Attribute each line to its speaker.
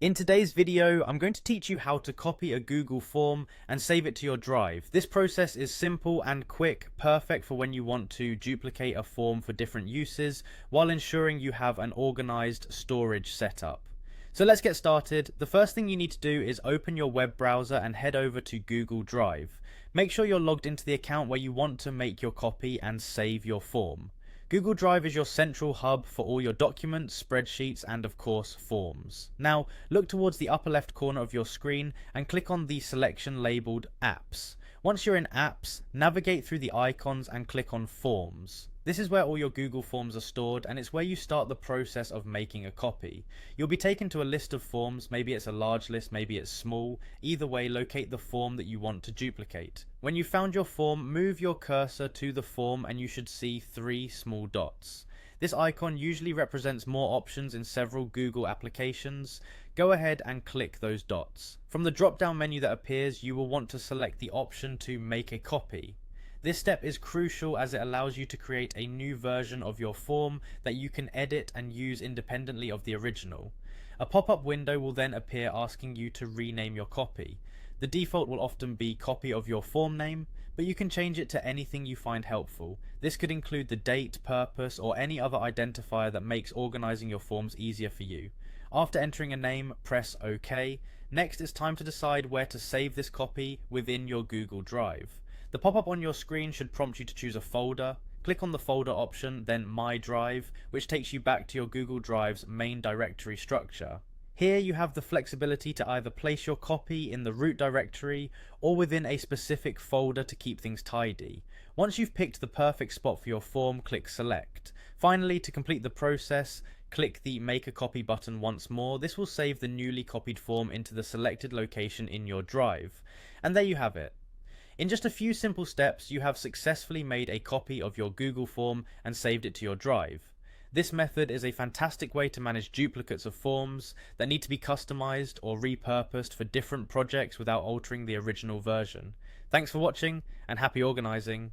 Speaker 1: In today's video, I'm going to teach you how to copy a Google form and save it to your drive. This process is simple and quick, perfect for when you want to duplicate a form for different uses, while ensuring you have an organized storage setup. So let's get started. The first thing you need to do is open your web browser and head over to Google Drive. Make sure you're logged into the account where you want to make your copy and save your form. Google Drive is your central hub for all your documents, spreadsheets, and of course forms. Now look towards the upper left corner of your screen and click on the selection labelled Apps. Once you're in Apps, navigate through the icons and click on Forms. This is where all your Google Forms are stored, and it's where you start the process of making a copy. You'll be taken to a list of forms. Maybe it's a large list, maybe it's small. Either way, locate the form that you want to duplicate. When you've found your form, move your cursor to the form and you should see 3 small dots. This icon usually represents more options in several Google applications. Go ahead and click those dots. From the drop down menu that appears, you will want to select the option to make a copy. This step is crucial as it allows you to create a new version of your form that you can edit and use independently of the original. A pop-up window will then appear asking you to rename your copy. The default will often be copy of your form name, but you can change it to anything you find helpful. This could include the date, purpose, or any other identifier that makes organizing your forms easier for you. After entering a name, press OK. Next, it's time to decide where to save this copy within your Google Drive. The pop-up on your screen should prompt you to choose a folder. Click on the folder option, then My Drive, which takes you back to your Google Drive's main directory structure. Here you have the flexibility to either place your copy in the root directory or within a specific folder to keep things tidy. Once you've picked the perfect spot for your form, click Select. Finally, to complete the process, click the Make a Copy button once more. This will save the newly copied form into the selected location in your drive. And there you have it. In just a few simple steps, you have successfully made a copy of your Google form and saved it to your drive. This method is a fantastic way to manage duplicates of forms that need to be customized or repurposed for different projects without altering the original version. Thanks for watching and happy organizing.